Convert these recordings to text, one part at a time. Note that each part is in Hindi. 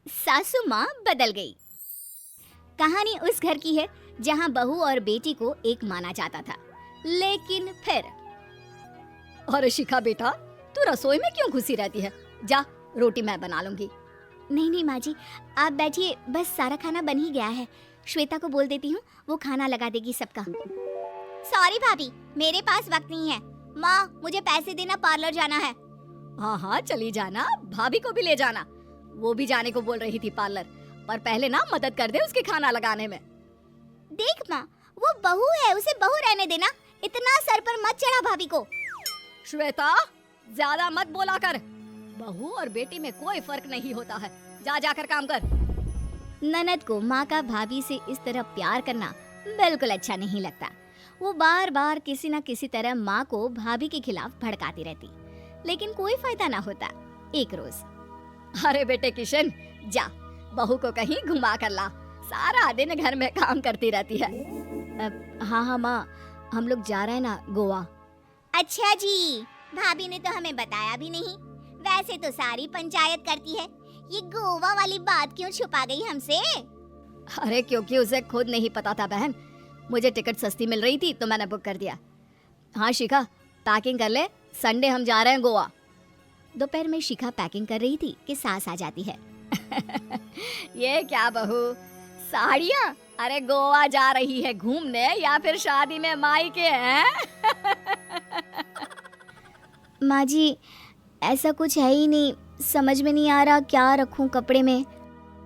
सासू माँ बदल गई। कहानी उस घर की है जहाँ बहू और बेटी को एक माना जाता था, लेकिन फिर अरे शिखा बेटा, तू रसोई में क्यों घुसी रहती है? जा, रोटी मैं बना लूंगी। नहीं नहीं माँ जी, आप बैठिए, बस सारा खाना बन ही गया है। श्वेता को बोल देती हूँ, वो खाना लगा देगी सबका। सॉरी भाभी, मेरे पास वक्त नहीं है। माँ, मुझे पैसे देना, पार्लर जाना है। हाँ हाँ चली जाना, भाभी को भी ले जाना। वो भी जाने को बोल रही थी पार्लर, पर पहले ना मदद कर दे उसके खाना लगाने में। देख माँ, वो बहू है, उसे बहू रहने देना, इतना सर पर मत चढ़ा भाभी को। श्वेता, ज्यादा मत बोला कर। बहू और बेटी में कोई फर्क नहीं होता है। जा जाकर काम कर। ननद को माँ का भाभी से इस तरह प्यार करना बिल्कुल अच्छा नहीं लगता। वो बार बार किसी न किसी तरह माँ को भाभी के खिलाफ भड़काती रहती, लेकिन कोई फायदा ना होता। एक रोज, अरे बेटे किशन, जा बहू को कहीं घुमा कर ला, सारा दिन घर में काम करती रहती है। हाँ हाँ माँ, हम लोग जा रहे हैं ना गोवा। अच्छा जी, भाभी ने तो हमें बताया भी नहीं। वैसे तो सारी पंचायत करती है, ये गोवा वाली बात क्यों छुपा गई हमसे? अरे क्योंकि उसे खुद नहीं पता था बहन। मुझे टिकट सस्ती मिल रही थी तो मैंने बुक कर दिया। हाँ शिखा, पैकिंग कर ले, संडे हम जा रहे हैं गोवा। दोपहर में शिखा पैकिंग कर रही थी कि सास आ जाती है। ये क्या बहू, साड़ियाँ? अरे गोवा जा रही है घूमने या फिर शादी में मायके हैं? माँ जी, ऐसा कुछ है ही नहीं, समझ में नहीं आ रहा क्या रखूं कपड़े में।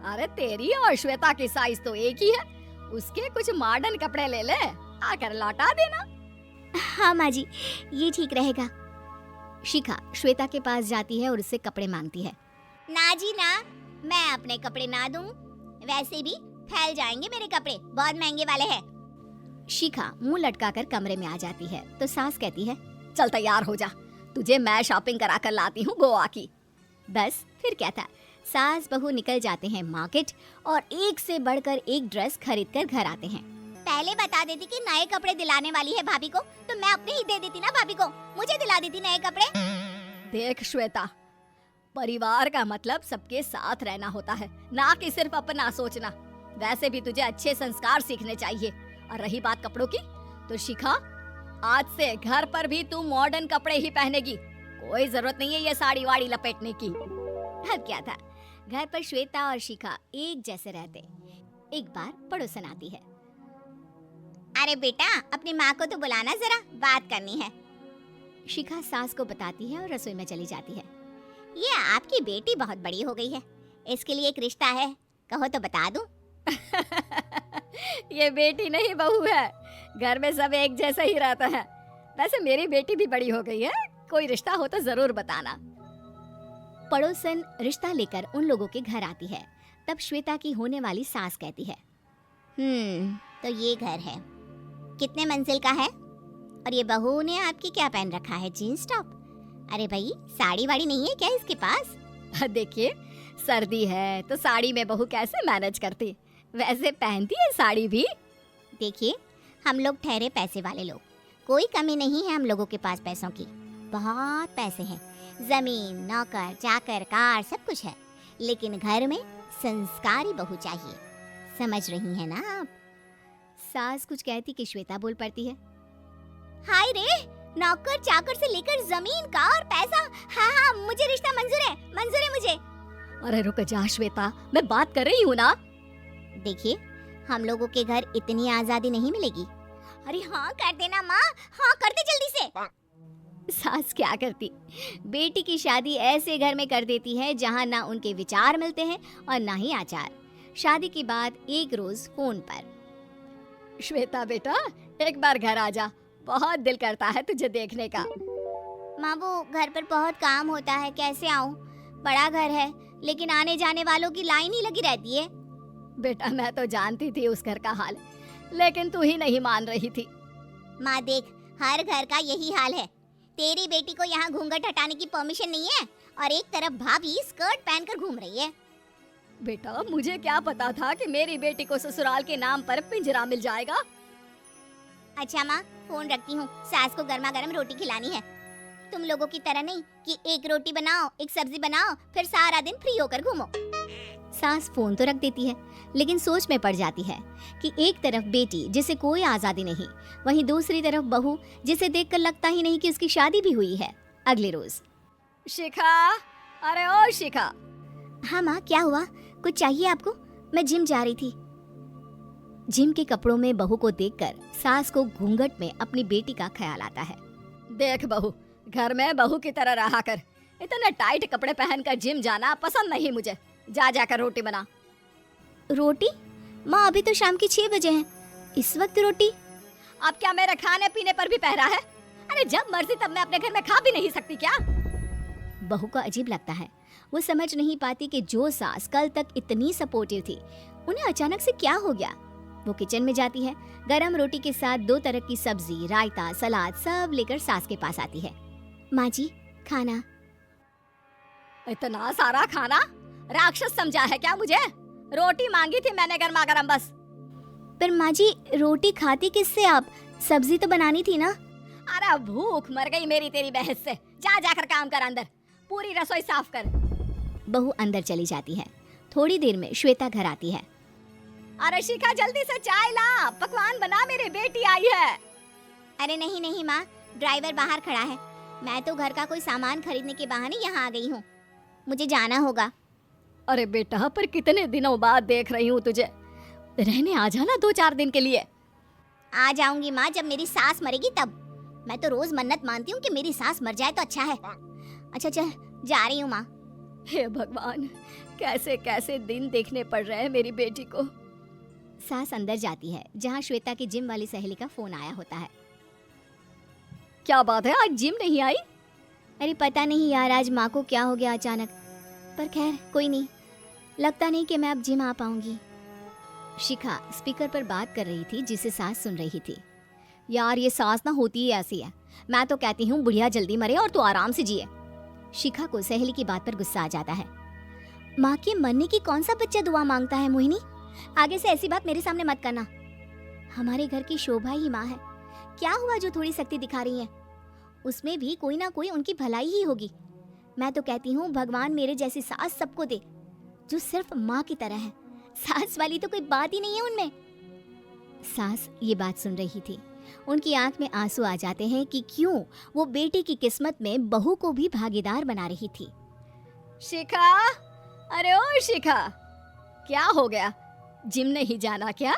अरे तेरी और श्वेता की साइज तो एक ही है, उसके कुछ मॉडर्न कपड़े ले ले, आकर लौटा देना। हाँ माँ जी, ये ठीक रहेगा। शिखा श्वेता के पास जाती है और उससे कपड़े मांगती है। ना जी ना, मैं अपने कपड़े ना दूं, वैसे भी फैल जाएंगे मेरे कपड़े, बहुत महंगे वाले हैं। शिखा मुंह लटकाकर कमरे में आ जाती है तो सास कहती है, चल तैयार हो जा, तुझे मैं शॉपिंग करा कर लाती हूँ गोवा की। बस फिर क्या था, सास बहू निकल जाते हैं मार्केट और एक से बढ़कर एक ड्रेस खरीद कर घर आते हैं। पहले बता देती कि नए कपड़े दिलाने वाली है भाभी को, तो मैं अपने ही दे देती ना भाभी को, मुझे दिला देती नए कपड़े। देख श्वेता, परिवार का मतलब सबके साथ रहना होता है, ना कि सिर्फ अपना सोचना। वैसे भी तुझे अच्छे संस्कार सीखने चाहिए। और रही बात कपड़ों की, तो शिखा, आज से घर पर भी तू मॉडर्न कपड़े ही पहनेगी, कोई जरूरत नहीं है ये साड़ी वाड़ी लपेटने की। अब क्या था, घर पर श्वेता और शिखा एक जैसे रहते। एक बार पड़ोसन आती है। अरे बेटा, अपनी माँ को तो बुलाना, जरा बात करनी है। शिखा सास को बताती है और रसोई में चली जाती है। ये आपकी बेटी बहुत बड़ी हो गई है, इसके लिए एक रिश्ता है, कहो तो बता दूं। ये बेटी नहीं बहू है, घर में सब एक जैसा ही रहता है। वैसे मेरी बेटी भी बड़ी हो गई है, कोई रिश्ता हो तो जरूर बताना। पड़ोसन रिश्ता लेकर उन लोगों के घर आती है। तब श्वेता की होने वाली सास कहती है, तो ये घर है, कितने मंजिल का है? और ये बहू ने आपकी क्या पहन रखा है, जीन्स टॉप? अरे भाई, साड़ी वाड़ी नहीं है क्या इसके पास? देखिए, सर्दी है तो साड़ी में बहू कैसे मैनेज करती, वैसे पहनती है साड़ी भी। देखिए, हम लोग ठहरे पैसे वाले लोग, कोई कमी नहीं है हम लोगों के पास पैसों की, बहुत पैसे हैं, जमीन, नौकर चाकर, कार, सब कुछ है, लेकिन घर में संस्कारी बहू चाहिए, समझ रही हैं ना आप? सास कुछ कहती कि श्वेता बोल पड़ती है, हाय रे, नौकर चाकर से लेकर जमीन, कार, पैसा, हाँ हाँ मुझे रिश्ता मंजूर है मुझे। अरे रुक जा श्वेता, मैं बात कर रही हूँ ना। देखिए, हम लोगों के घर इतनी आजादी नहीं मिलेगी। अरे हाँ कर देना माँ, हाँ कर दे जल्दी से। सास क्या करती, बेटी की शादी ऐसे घर में कर देती है जहाँ ना उनके विचार मिलते हैं और ना ही आचार। शादी के बाद एक रोज फोन पर, श्वेता बेटा, एक बार घर आ जा, बहुत दिल करता है तुझे देखने का। माँ, वो घर पर बहुत काम होता है, कैसे आऊँ? बड़ा घर है, लेकिन आने जाने वालों की लाइन ही लगी रहती है। बेटा, मैं तो जानती थी उस घर का हाल, लेकिन तू ही नहीं मान रही थी। माँ देख, हर घर का यही हाल है। तेरी बेटी को यहाँ घूंघट हटाने की परमिशन नहीं है और एक तरफ भाभी स्कर्ट पहनकर घूम रही है। बेटा, मुझे क्या पता था कि मेरी बेटी को ससुराल के नाम पर पिंजरा मिल जाएगा। अच्छा माँ, फोन रखती हूँ, सास को गर्मा गर्म रोटी खिलानी है। तुम लोगों की तरह नहीं कि एक रोटी बनाओ, एक सब्जी बनाओ, फिर सारा दिन फ्री होकर घूमो। सास फोन तो रख देती है, लेकिन सोच में पड़ जाती है कि एक तरफ बेटी जिसे कोई आज़ादी नहीं, वहीं दूसरी तरफ बहू जिसे देखकर लगता ही नहीं कि उसकी शादी भी हुई है। अगले रोज। शिखा, अरे ओ शिखा। हाँ माँ, क्या हुआ? कुछ चाहिए आपको? मैं जिम जा रही थी। जिम के कपड़ों में बहू को देखकर सास को घूंघट में अपनी बेटी का ख्याल आता है। देख बहू, घर में बहू की तरह रहा कर। इतने टाइट कपड़े पहनकर जिम जाना पसंद नहीं मुझे। जा जाकर रोटी बना। रोटी? माँ, अभी तो शाम के 6 बजे हैं, इस वक्त रोटी? अब क्या मेरे खाने पीने पर भी पहरा है? अरे जब मर्जी तब मैं अपने घर में खा भी नहीं सकती क्या? बहू को अजीब लगता है। वो समझ नहीं पाती कि जो सास कल तक इतनी सपोर्टिव थी, उन्हें अचानक से क्या हो गया। वो किचन में जाती है, गरम रोटी के साथ 2 तरह की सब्जी, रायता, सलाद सब लेकर सास के पास आती है। माँ जी, खाना। इतना सारा खाना? राक्षस समझा है क्या मुझे? रोटी मांगी थी मैंने गर्मा गर्म बस। पर माँ जी, रोटी खाती किससे आप? सब्जी तो बनानी थी ना। अरे भूख मर गई मेरी तेरी बहस से। जा जाकर काम कर, अंदर पूरी रसोई साफ कर। बहू अंदर चली जाती है। थोड़ी देर में श्वेता घर आती है। अरे शिखा, जल्दी से चाय ला, पकवान बना, मेरी बेटी आई है। अरे नहीं नहीं माँ, ड्राइवर बाहर खड़ा है। मैं तो घर का कोई सामान खरीदने के बहाने यहाँ आ गई हूँ, मुझे जाना होगा। अरे बेटा, पर कितने दिनों बाद देख रही हूँ तुझे, रहने आ जाना 2-4 दिन के लिए। आ जाऊंगी माँ, जब मेरी सास मरेगी तब। मैं तो रोज मन्नत मानती हूँ कि मेरी सास मर जाए तो अच्छा है। अच्छा चल, जा रही हूँ माँ। हे भगवान, कैसे कैसे दिन देखने पड़ रहे हैं मेरी बेटी को। सास अंदर जाती है, जहाँ श्वेता की जिम वाली सहेली का फोन आया होता है। क्या बात है, आज जिम नहीं आई? अरे पता नहीं यार, आज माँ को क्या हो गया अचानक। पर खैर कोई नहीं, लगता नहीं कि मैं अब जिम आ पाऊंगी। शिखा स्पीकर पर बात कर रही थी, जिसे सास सुन रही थी। यार ये सास ना होती ही ऐसी है। मैं तो कहती हूँ बुढ़िया जल्दी मरे और तू आराम से जिए। शिखा को सहेली की बात पर गुस्सा आ जाता है। माँ के मरने की कौन सा बच्चा दुआ मांगता है मोहिनी? आगे से ऐसी बात मेरे सामने मत करना। हमारे घर की शोभा ही माँ है। क्या हुआ जो थोड़ी शक्ति दिखा रही है? उसमें भी कोई ना कोई उनकी भलाई ही होगी। मैं तो कहती हूँ भगवान मेरे जैसी सास सबको दे, जो सिर्फ माँ की तरह है। सास वाली तो कोई बात ही नहीं है उनमें। सास ये बात सुन रही थी। उनकी आंख में आंसू आ जाते हैं कि क्यों वो बेटी की किस्मत में बहू को भी भागीदार बना रही थी। शिखा, अरे ओ शिखा, क्या हो गया? जिम नहीं जाना क्या?